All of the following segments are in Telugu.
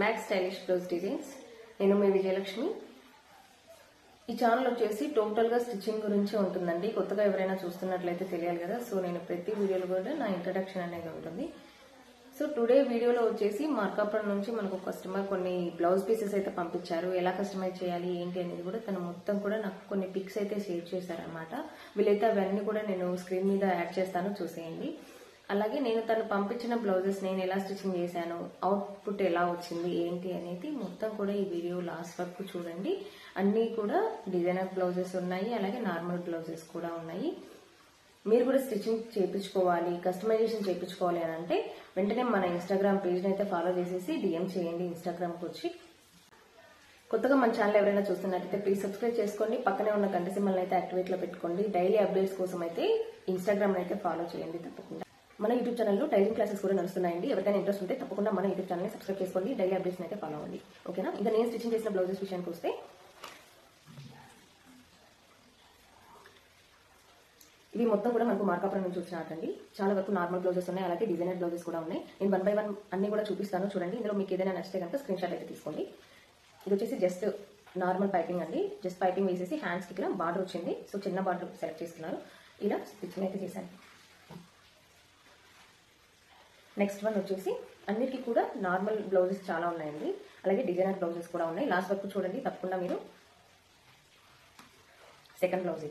Max stylish blouse designs. నేను మీ విజయలక్ష్మి. ఈ ఛానల్ వచ్చేసి టోటల్ గా స్టిచ్చింగ్ గురించి ఉంటుందండి. కొత్తగా ఎవరైనా చూస్తున్నట్లయితే తెలియాలి కదా. సో నేను ప్రతి వీడియోలో కూడా నా ఇంట్రడక్షన్ అనేది ఉంటుంది. సో టుడే వీడియోలో వచ్చేసి మార్కాపురం నుంచి మనకు కస్టమర్ కొన్ని బ్లౌజ్ పీసెస్ అయితే పంపించారు. ఎలా కస్టమైజ్ చేయాలి ఏంటి అనేది కూడా తను మొత్తం కూడా నాకు కొన్ని పిక్స్ అయితే షేర్ చేశారనమాట. వీలైతే అవన్నీ కూడా నేను స్క్రీన్ మీద యాడ్ చేస్తాను, చూసేయండి. అలాగే నేను తను పంపించిన బ్లౌజెస్ నేను ఎలా స్టిచ్చింగ్ చేశాను, అవుట్పుట్ ఎలా వచ్చింది ఏంటి అనేది మొత్తం కూడా ఈ వీడియో లాస్ట్ వరకు చూడండి. అన్నీ కూడా డిజైనర్ బ్లౌజెస్ ఉన్నాయి, అలాగే నార్మల్ బ్లౌజెస్ కూడా ఉన్నాయి. మీరు కూడా స్టిచ్చింగ్ చేయించుకోవాలి, కస్టమైజేషన్ చేయించుకోవాలి అని అంటే వెంటనే మన ఇన్స్టాగ్రామ్ పేజ్ని అయితే ఫాలో చేసేసి డిఎం చేయండి ఇన్స్టాగ్రామ్కి వచ్చి. కొత్తగా మన ఛానల్ ఎవరైనా చూస్తున్నట్లయితే ప్లీజ్ సబ్స్క్రైబ్ చేసుకోండి. పక్కనే ఉన్న గంట సింబల్ అయితే యాక్టివేట్ లో పెట్టుకోండి. డైలీ అప్డేట్స్ కోసం అయితే ఇన్స్టాగ్రామ్ అయితే ఫాలో చేయండి తప్పకుండా. మన యూట్యూబ్ ఛానల్లో టైలింగ్ క్లాసెస్ కూడా నడుస్తున్నాయండి. ఎవరికైనా ఇంట్రెస్ట్ ఉంటే తప్పకుండా మన యూట్యూబ్ ఛానల్ని సబ్స్క్రైబ్ చేసుకోండి. డైలీ అప్డేట్స్ అయితే ఫాలో అవ్వండి. ఓకేనా? ఇంకా నేను స్టిచ్చింగ్ చేసిన బ్లౌజెస్ విషయానికి వస్తే ఇవి మొత్తం కూడా మనకు మార్కాపురం నుంచి వచ్చినట్టండి. చాలా వరకు నార్మల్ బ్లౌజెస్ ఉన్నాయి, అలాగే డిజైనర్ బ్లౌజెస్ కూడా ఉన్నాయి. నేను 1 by 1 అన్ని కూడా చూపిస్తాను చూడండి. ఇందులో మీకు ఏదైనా నచ్చితే కనుక స్క్రీన్ షాట్ అయితే తీసుకోండి. ఇది వచ్చేసి జస్ట్ నార్మల్ పైపింగ్ అండి. జస్ట్ పైపింగ్ వేసేసి హ్యాండ్స్ కి ఇక్కడ బార్డర్ వచ్చింది. సో చిన్న బార్డర్ సెలెక్ట్ చేసుకున్నారు. ఇలా స్టిచ్చింగ్ అయితే చేశాను. నెక్స్ట్ వన్ వచ్చేసి అన్నిటికీ కూడా నార్మల్ బ్లౌజెస్ చాలా ఉన్నాయండి, అలాగే డిజైనర్ బ్లౌజెస్ కూడా ఉన్నాయి. లాస్ట్ వరకు చూడండి తప్పకుండా మీరు. సెకండ్ బ్లౌజ్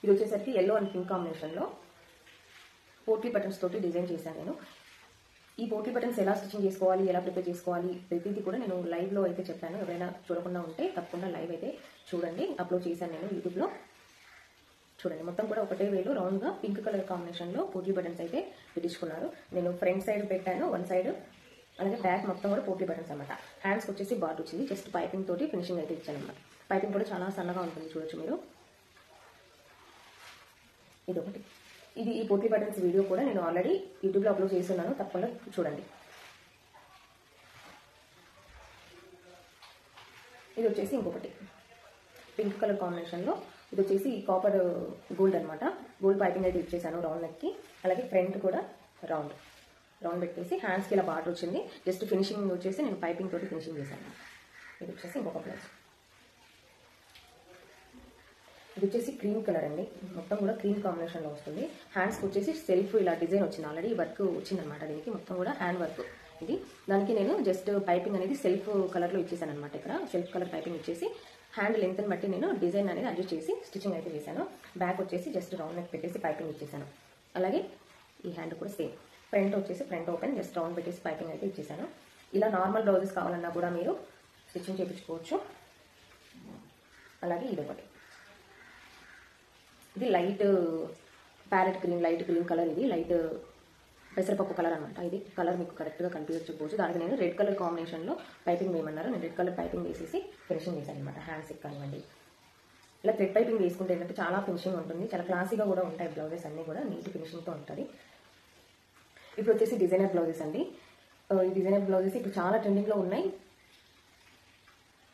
ఇది వచ్చేసరికి ఎల్లో అండ్ పింక్ కాంబినేషన్ లో పోట్లీ బటన్స్ తోటి డిజైన్ చేశాను నేను. ఈ పోట్లీ బటన్స్ ఎలా స్టిచ్చింగ్ చేసుకోవాలి, ఎలా ప్రిపేర్ చేసుకోవాలి ప్రతిదీ కూడా నేను లైవ్ లో అయితే చెప్పాను. ఎవరైనా చూడకుండా ఉంటే తప్పకుండా లైవ్ అయితే చూడండి. అప్లోడ్ చేశాను నేను యూట్యూబ్ లో. చూడండి మొత్తం కూడా ఒకటే వేలో రౌండ్ గా పింక్ కలర్ కాంబినేషన్ లో పోట్లీ బటన్స్ అయితే పెట్టించుకున్నారు. నేను ఫ్రంట్ సైడ్ పెట్టాను, 1 సైడ్, అలాగే బ్యాక్ మొత్తం కూడా పోట్లీ బటన్స్ అనమాట. హ్యాండ్స్ వచ్చేసి బార్డర్ వచ్చింది. జస్ట్ పైపింగ్ తోటి ఫినిషింగ్ అయితే ఇచ్చాను అనమాట. పైపింగ్ కూడా చాలా సన్నగా ఉంటుంది, చూడొచ్చు మీరు. ఇదొకటి. ఈ పోట్లీ బటన్స్ వీడియో కూడా నేను ఆల్రెడీ యూట్యూబ్ లో అప్లోడ్ చేస్తున్నాను, తప్పకుండా చూడండి. ఇది వచ్చేసి ఇంకొకటి పింక్ కలర్ కాంబినేషన్ లో. ఇది వచ్చేసి కాపర్ గోల్డ్ అనమాట. గోల్డ్ పైపింగ్ అయితే ఇచ్చేసాను రౌండ్ నెక్ కి. అలాగే ఫ్రంట్ కూడా రౌండ్ పెట్టేసి హ్యాండ్స్ కి ఇలా బార్డర్ వచ్చింది. జస్ట్ ఫినిషింగ్ వచ్చేసి నేను పైపింగ్ తోటి ఫినిషింగ్ చేశాను. ఇది వచ్చేసి ఇంకొక బ్లౌజ్. ఇది వచ్చేసి క్రీమ్ కలర్ అండి. మొత్తం కూడా క్రీమ్ కాంబినేషన్ లో వస్తుంది. హ్యాండ్స్ కి వచ్చేసి సెల్ఫ్ ఇలా డిజైన్ వచ్చింది, ఆల్రెడీ వర్క్ వచ్చింది అనమాట. దీనికి మొత్తం కూడా హ్యాండ్ వర్క్ ఇది. దానికి నేను జస్ట్ పైపింగ్ అనేది సెల్ఫ్ కలర్ లో ఇచ్చేసాను అనమాట. ఇక్కడ సెల్ఫ్ కలర్ పైపింగ్ ఇచ్చేసి హ్యాండ్ లెంత్ బట్టి నేను డిజైన్ అనేది అడ్జస్ట్ చేసి స్టిచ్చింగ్ అయితే చేశాను. బ్యాక్ వచ్చేసి జస్ట్ రౌండ్ నెక్ పెట్టేసి పైపింగ్ ఇచ్చేసాను. అలాగే ఈ హ్యాండ్ కూడా సేమ్. ఫ్రంట్ వచ్చేసి ఫ్రంట్ ఓపెన్, జస్ట్ రౌండ్ పెట్టేసి పైపింగ్ అయితే ఇచ్చేసాను. ఇలా నార్మల్ బ్లౌజెస్ కావాలన్నా కూడా మీరు స్టిచ్చింగ్ చేయించుకోవచ్చు. అలాగే ఇది ఒకటి. ఇది light parrot green, light green colour. ఇది లైట్ పెసరపప్పు కలర్ అనమాట. ఇది కలర్ మీకు కరెక్ట్గా కనిపించకపోవచ్చు. దానికి నేను రెడ్ కలర్ కాంబినేషన్లో పైపింగ్ వేయమన్నారు. నేను రెడ్ కలర్ పైపింగ్ వేసేసి ఫినిషింగ్ చేశాను అనమాట. హ్యాండ్స్ కానివ్వండి. ఇలా థ్రెడ్ పైపింగ్ వేసుకుంటే ఏంటంటే చాలా ఫినిషింగ్ ఉంటుంది, చాలా క్లాసీగా కూడా ఉంటాయి బ్లౌజెస్ అన్నీ కూడా. నీట్ ఫినిషింగ్తో ఉంటుంది. ఇప్పుడు వచ్చేసి డిజైనర్ బ్లౌజెస్ అండి. ఈ డిజైనర్ బ్లౌజెస్ ఇప్పుడు చాలా ట్రెండింగ్లో ఉన్నాయి.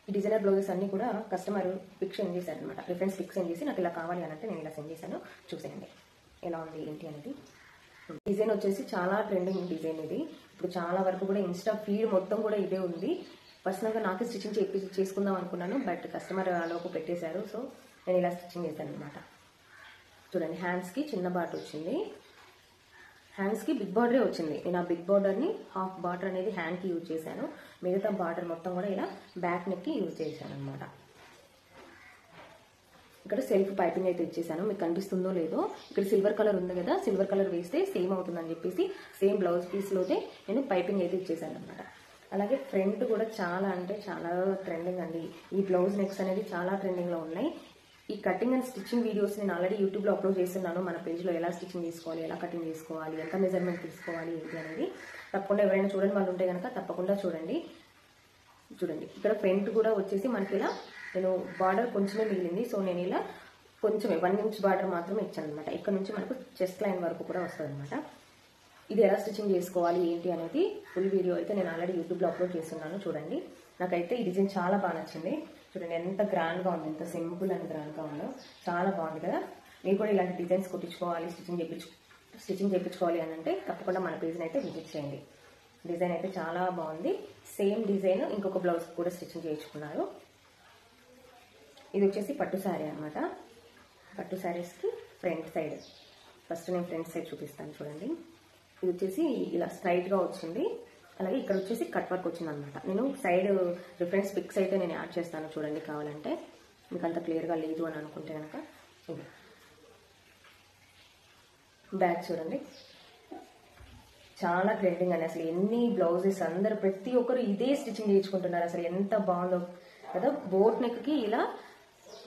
ఈ డిజైనర్ బ్లౌజెస్ అన్ని కూడా కస్టమర్ పిక్ సెండ్ చేశారు అనమాట. రిఫరెన్స్ పిక్ సెండ్ చేసి నాకు ఇలా కావాలి అని అంటే నేను ఇలా సెండ్ చేశాను. చూసేయండి ఎలా ఉంది ఏంటి అనేది. డిజైన్ వచ్చేసి చాలా ట్రెండింగ్ డిజైన్ ఇది. ఇప్పుడు చాలా వరకు కూడా ఇన్స్టా ఫీడ్ మొత్తం కూడా ఇదే ఉంది. పర్సనల్గా నాకే స్టిచ్చింగ్ చేసుకుందాం అనుకున్నాను, బట్ కస్టమర్ లోపు పెట్టేశారు. సో నేను ఇలా స్టిచ్చింగ్ చేశాను అనమాట. చూడండి హ్యాండ్స్కి చిన్న బార్డర్ వచ్చింది, హ్యాండ్స్కి బిగ్ బార్డరే వచ్చింది. నేను ఆ బిగ్ బార్డర్ని హాఫ్ బార్డర్ అనేది హ్యాండ్కి యూజ్ చేశాను. మిగతా బార్డర్ మొత్తం కూడా ఇలా బ్యాక్ నెక్కి యూజ్ చేశాను అనమాట. ఇక్కడ సెల్ఫ్ పైపింగ్ అయితే ఇచ్చేసాను. మీకు కనిపిస్తుందో లేదో, ఇక్కడ సిల్వర్ కలర్ ఉంది కదా, సిల్వర్ కలర్ వేస్తే సేమ్ అవుతుందని చెప్పేసి సేమ్ బ్లౌజ్ పీస్లోనే నేను పైపింగ్ అయితే ఇచ్చేసాను అనమాట. అలాగే ఫ్రంట్ కూడా చాలా అంటే చాలా ట్రెండింగ్ అండి. ఈ బ్లౌజ్ నెక్స్ అనేది చాలా ట్రెండింగ్లో ఉన్నాయి. ఈ కటింగ్ అండ్ స్టిచ్చింగ్ వీడియోస్ నేను ఆల్రెడీ యూట్యూబ్లో అప్లోడ్ చేస్తున్నాను. మన పేజ్లో ఎలా స్టిచ్చింగ్ తీసుకోవాలి, ఎలా కటింగ్ చేసుకోవాలి, ఎంత మెజర్మెంట్ తీసుకోవాలి ఏంటి అనేది తప్పకుండా ఎవరైనా చూడండి వాళ్ళు ఉంటే కనుక తప్పకుండా చూడండి. ఇక్కడ ఫ్రంట్ కూడా వచ్చేసి మనకి ఇలా నేను బార్డర్ కొంచెమే మిగిలింది. సో నేను ఇలా కొంచెమే 1 ఇంచ్ బార్డర్ మాత్రమే ఇచ్చాను అనమాట. ఇక్కడ నుంచి మనకు చెస్ట్ లైన్ వరకు కూడా వస్తుంది అనమాట. ఇది ఎలా స్టిచ్చింగ్ చేసుకోవాలి ఏంటి అనేది ఫుల్ వీడియో అయితే నేను ఆల్రెడీ యూట్యూబ్లో అప్లోడ్ చేస్తున్నాను. చూడండి. నాకైతే ఈ డిజైన్ చాలా బాగా నచ్చింది. చూడండి ఎంత గ్రాండ్గా ఉంది, ఎంత సింపుల్ అండ్ గ్రాండ్గా ఉందో. చాలా బాగుంది కదా. మీరు కూడా ఇలాంటి డిజైన్స్ కుట్టించుకోవాలి, స్టిచ్చింగ్ స్టిచ్చింగ్ చేయించుకోవాలి అని అంటే తప్పకుండా మన పేజ్ని అయితే విజిట్ చేయండి. డిజైన్ అయితే చాలా బాగుంది. సేమ్ డిజైన్ ఇంకొక బ్లౌజ్ కూడా స్టిచ్చింగ్ చేయించుకున్నారు. ఇది వచ్చేసి పట్టు శారీ అనమాట. పట్టు శారీస్కి ఫ్రంట్ సైడ్, ఫస్ట్ నేను ఫ్రంట్ సైడ్ చూపిస్తాను చూడండి. ఇది వచ్చేసి ఇలా స్ట్రైట్గా వచ్చింది, అలాగే ఇక్కడ వచ్చేసి కట్ వర్క్ వచ్చింది అనమాట. నేను సైడ్ రిఫరెన్స్ పిక్స్ అయితే నేను యాడ్ చేస్తాను చూడండి, కావాలంటే. మీకు అంత క్లియర్గా లేదు అని అనుకుంటే కనుక ఇది బ్యాక్ చూడండి, చాలా ట్రెండింగ్ అని. అసలు ఎన్ని బ్లౌజెస్ అందరు ప్రతి ఒక్కరు ఇదే స్టిచ్చింగ్ చేయించుకుంటున్నారు. అసలు ఎంత బాగుందో కదా. బోట్ నెక్కి ఇలా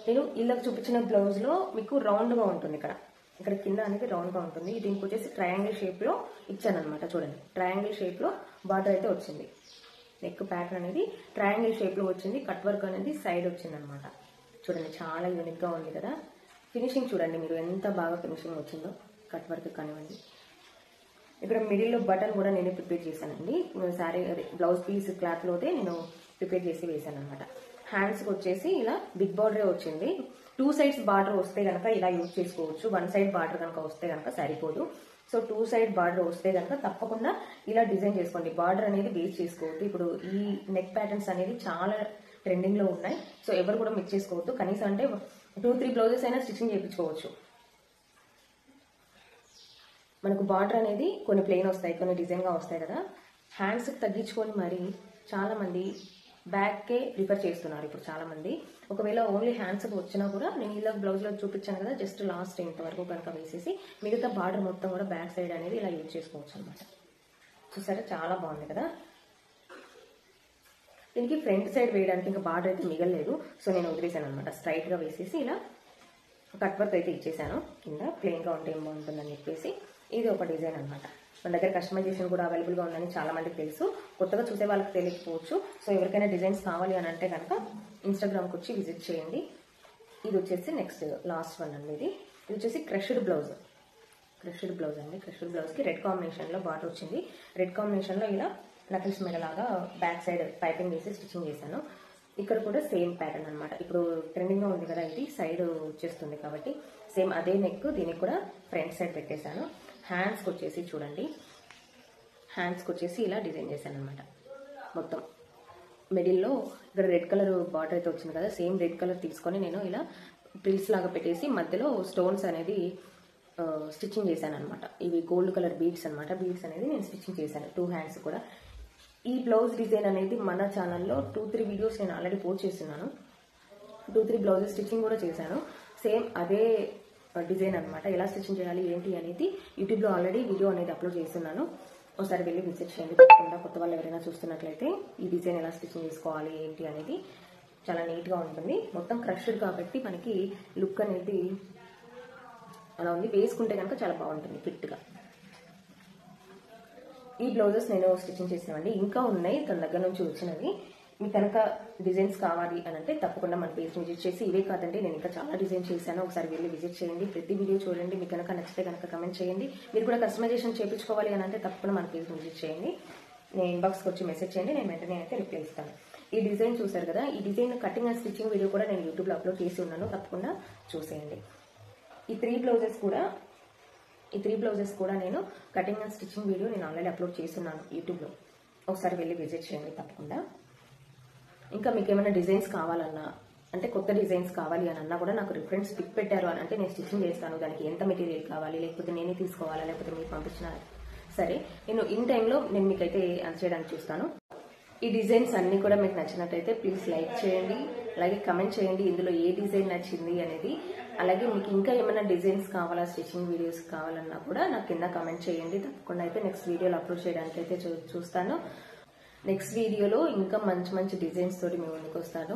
నేను ఇళ్ళకి చూపించిన బ్లౌజ్లో మీకు రౌండ్గా ఉంటుంది, ఇక్కడ కింద అనేది రౌండ్గా ఉంటుంది. దీనికి వచ్చేసి ట్రయాంగిల్ షేప్లో ఇచ్చాను అనమాట. చూడండి, ట్రయాంగిల్ షేప్లో బార్డర్ అయితే వచ్చింది. నెక్ ప్యాటర్న్ అనేది ట్రయాంగిల్ షేప్లో వచ్చింది. కట్ వర్క్ అనేది సైడ్ వచ్చింది అనమాట. చూడండి, చాలా యూనిక్గా ఉంది కదా. ఫినిషింగ్ చూడండి మీరు ఎంత బాగా ఫినిషింగ్ వచ్చిందో, కట్ వర్క్ కానివ్వండి. ఇక్కడ మిడిల్లో బటన్ కూడా నేను ప్రిపేర్ చేశానండి. శారీ అదే బ్లౌజ్ పీస్ క్లాత్లోదే నేను ప్రిపేర్ చేసి వేసాను అనమాట. హ్యాండ్స్కి వచ్చేసి ఇలా బిగ్ బార్డరే వచ్చింది. 2 సైడ్స్ బార్డర్ వస్తే కనుక ఇలా యూజ్ చేసుకోవచ్చు. 1 సైడ్ బార్డర్ కనుక వస్తే కనుక సరిపోదు. సో 2 సైడ్ బార్డర్ వస్తే కనుక తప్పకుండా ఇలా డిజైన్ చేసుకోండి. బార్డర్ అనేది వేస్ట్ చేసుకోవద్దు. ఇప్పుడు ఈ నెక్ ప్యాటర్న్స్ అనేది చాలా ట్రెండింగ్లో ఉన్నాయి. సో ఎవరు కూడా మిక్స్ చేసుకోవద్దు. కనీసం అంటే 2-3 బ్లౌజెస్ అయినా స్టిచ్చింగ్ చేయించుకోవచ్చు. మనకు బార్డర్ అనేది కొన్ని ప్లెయిన్ వస్తాయి, కొన్ని డిజైన్గా వస్తాయి కదా. హ్యాండ్స్కి తగ్గించుకొని మరి చాలామంది బ్యాక్కే ప్రిఫర్ చేస్తున్నారు ఇప్పుడు చాలామంది. ఒకవేళ ఓన్లీ హ్యాండ్స్కి వచ్చినా కూడా నేను ఇలా బ్లౌజ్లో చూపించాను కదా, జస్ట్ లాస్ట్ ఇంతవరకు కనుక వేసేసి మిగతా బార్డర్ మొత్తం కూడా బ్యాక్ సైడ్ అనేది ఇలా యూజ్ చేసుకోవచ్చు అనమాట. చూసారా, చాలా బాగుంది కదా. దీనికి ఫ్రంట్ సైడ్ వేయడానికి ఇంకా బార్డర్ అయితే మిగలలేదు. సో నేను వదిలేసాను అనమాట. స్ట్రైట్గా వేసేసి ఇలా కట్ వర్క్ అయితే ఇచ్చేసాను. కింద ప్లెయిన్గా ఉంటే ఏం బాగుంటుందని చెప్పేసి ఇది ఒక డిజైన్ అనమాట. మన దగ్గర కస్టమైజేషన్ కూడా అవైలబుల్గా ఉందని చాలా మందికి తెలుసు. కొత్తగా చూసే వాళ్ళకి తెలియకపోవచ్చు. సో ఎవరికైనా డిజైన్స్ కావాలి అని అంటే కనుక ఇన్స్టాగ్రామ్కి వచ్చి విజిట్ చేయండి. ఇది వచ్చేసి నెక్స్ట్ లాస్ట్ వన్ అండి. ఇది వచ్చేసి క్రష్డ్ బ్లౌజ్ అండి. క్రష్డ్ బ్లౌజ్కి రెడ్ కాంబినేషన్లో బార్డర్ వచ్చింది. రెడ్ కాంబినేషన్లో ఇలా నకిల్స్ మెడలాగా బ్యాక్ సైడ్ పైపింగ్ వేసి స్టిచ్చింగ్ చేశాను. ఇక్కడ కూడా సేమ్ ప్యాటర్న్ అనమాట. ఇప్పుడు ట్రెండింగ్గా ఉంది కదా, ఇది సైడ్ వచ్చేస్తుంది కాబట్టి సేమ్ అదే నెక్, దీనికి కూడా ఫ్రంట్ సైడ్ పెట్టేశాను. హ్యాండ్స్కి వచ్చేసి చూడండి, హ్యాండ్స్కి వచ్చేసి ఇలా డిజైన్ చేశాను అనమాట. మొత్తం మిడిల్లో ఇక్కడ రెడ్ కలర్ బార్డర్ అయితే వచ్చింది కదా, సేమ్ రెడ్ కలర్ తీసుకొని నేను ఇలా ప్రిల్స్ లాగా పెట్టేసి మధ్యలో స్టోన్స్ అనేది స్టిచ్చింగ్ చేశాను అనమాట. ఇవి గోల్డ్ కలర్ బీడ్స్ అనమాట. బీడ్స్ అనేది నేను స్టిచ్చింగ్ చేశాను 2 హ్యాండ్స్ కూడా. ఈ బ్లౌజ్ డిజైన్ అనేది మన ఛానల్లో 2-3 వీడియోస్ నేను ఆల్రెడీ పోస్ట్ చేస్తున్నాను. 2-3 బ్లౌజెస్ స్టిచ్చింగ్ కూడా చేశాను. సేమ్ అదే డిజైన్ అనమాట. ఎలా స్టిచ్చింగ్ చేయాలి ఏంటి అనేది యూట్యూబ్లో ఆల్రెడీ వీడియో అనేది అప్లోడ్ చేస్తున్నాను. ఒకసారి వెళ్ళి విజిట్ చేయండి. తప్పకుండా కొత్త వాళ్ళు ఎవరైనా చూస్తున్నట్లయితే ఈ డిజైన్ ఎలా స్టిచ్చింగ్ చేసుకోవాలి ఏంటి అనేది చాలా నీట్గా ఉంటుంది. మొత్తం క్రష్డ్ కాబట్టి మనకి లుక్ అనేది అలా ఉంది. వేసుకుంటే కనుక చాలా బాగుంటుంది ఫిట్గా. ఈ బ్లౌజెస్ నేను స్టిచ్చింగ్ చేసినవండి. ఇంకా ఉన్నాయి తన దగ్గర నుంచి వచ్చినవి. మీకు కనుక డిజైన్స్ కావాలి అని అంటే తప్పకుండా మన పేజ్ విజిట్ చేసి, ఇవే కాదండి నేను ఇంకా చాలా డిజైన్ చేశాను, ఒకసారి వెళ్ళి విజిట్ చేయండి. ప్రతి వీడియో చూడండి. మీకు కనుక నచ్చితే కనుక కమెంట్ చేయండి. మీరు కూడా కస్టమైజేషన్ చేయించుకోవాలి అని అంటే తప్పకుండా మన పేజ్ విజిట్ చేయండి. నేను ఇన్బాక్స్కి వచ్చి మెసేజ్ చేయండి, నేను వెంటనే అయితే రిప్లై ఇస్తాను. ఈ డిజైన్ చూసారు కదా, ఈ design cutting and stitching video కూడా నేను యూట్యూబ్లో అప్లోడ్ చేసి ఉన్నాను. తప్పకుండా చూసేయండి. ఈ 3 బ్లౌజెస్ కూడా నేను కటింగ్ అండ్ స్టిచ్చింగ్ వీడియో నేను ఆల్రెడీ అప్లోడ్ చేస్తున్నాను యూట్యూబ్లో. ఒకసారి వెళ్ళి విజిట్ చేయండి తప్పకుండా. ఇంకా మీకు ఏమైనా డిజైన్స్ కావాలన్నా అంటే కొత్త డిజైన్స్ కావాలి అని అన్నా కూడా నాకు రిఫరెన్స్ పిక్ పెట్టారు అని అంటే నేను స్టిచ్చింగ్ చేస్తాను. దానికి ఎంత మెటీరియల్ కావాలి, లేకపోతే నేనే తీసుకోవాలా, లేకపోతే మీరు పంపించినా సరే నేను ఇన్ టైంలో నేను మీకైతే అందజేయడానికి చూస్తాను. ఈ డిజైన్స్ అన్నీ కూడా మీకు నచ్చినట్టయితే ప్లీజ్ లైక్ చేయండి, అలాగే కమెంట్ చేయండి ఇందులో ఏ డిజైన్ నచ్చింది అనేది. అలాగే మీకు ఇంకా ఏమైనా డిజైన్స్ కావాలా, స్టిచ్చింగ్ వీడియోస్ కావాలన్నా కూడా నాకు కింద కమెంట్ చేయండి. తప్పకుండా అయితే నెక్స్ట్ వీడియోలో అప్లోడ్ చేయడానికి అయితే చూస్తాను. నెక్స్ట్ వీడియోలో ఇంకా మంచి మంచి డిజైన్స్ తోటి మీ ముందుకు వస్తాను.